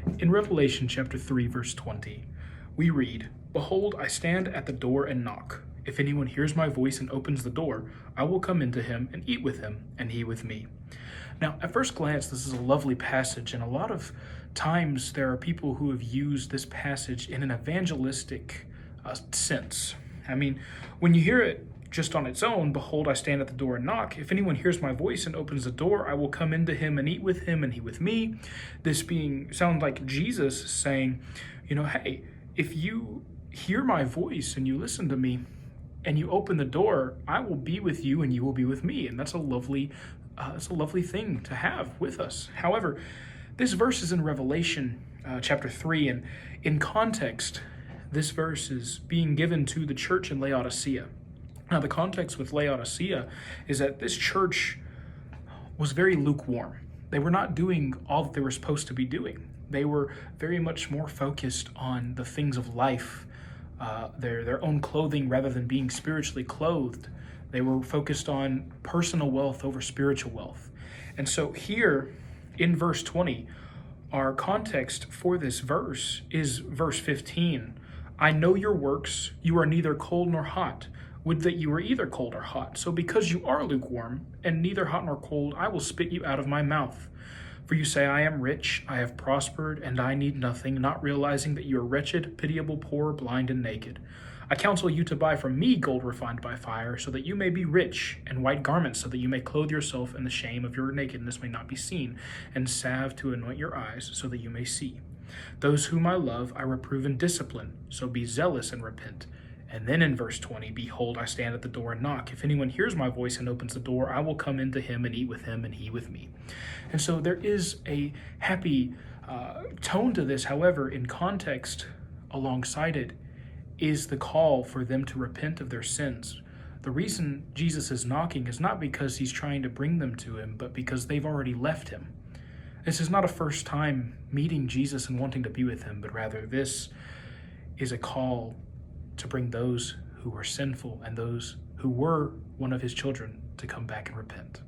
In Revelation chapter 3, verse 20, we read, "Behold, I stand at the door and knock. If anyone hears my voice and opens the door, I will come into him and eat with him, and he with me." Now, at first glance, this is a lovely passage, and a lot of times there are people who have used this passage in an evangelistic sense. I mean, when you hear it just on its own, "Behold, I stand at the door and knock. If anyone hears my voice and opens the door, I will come into him and eat with him, and he with me." This being sound like Jesus saying, hey, if you hear my voice and you listen to me and you open the door, I will be with you and you will be with me. And that's a lovely thing to have with us. However, this verse is in Revelation chapter 3, and in context, this verse is being given to the church in Laodicea. Now, the context with Laodicea is that this church was very lukewarm. They were not doing all that they were supposed to be doing. They were very much more focused on the things of life, their own clothing, rather than being spiritually clothed. They were focused on personal wealth over spiritual wealth. And so here in verse 20, our context for this verse is verse 15. "I know your works, you are neither cold nor hot. Would that you were either cold or hot. So because you are lukewarm, and neither hot nor cold, I will spit you out of my mouth. For you say, I am rich, I have prospered, and I need nothing, not realizing that you are wretched, pitiable, poor, blind, and naked. I counsel you to buy from me gold refined by fire, so that you may be rich, and white garments, so that you may clothe yourself, and the shame of your nakedness may not be seen, and salve to anoint your eyes, so that you may see. Those whom I love I reprove and discipline, so be zealous and repent." And then in verse 20, "Behold, I stand at the door and knock. If anyone hears my voice and opens the door, I will come into him and eat with him, and he with me." And so there is a happy tone to this. However, in context alongside it is the call for them to repent of their sins. The reason Jesus is knocking is not because he's trying to bring them to him, but because they've already left him. This is not a first time meeting Jesus and wanting to be with him, but rather this is a call to bring those who were sinful and those who were one of his children to come back and repent.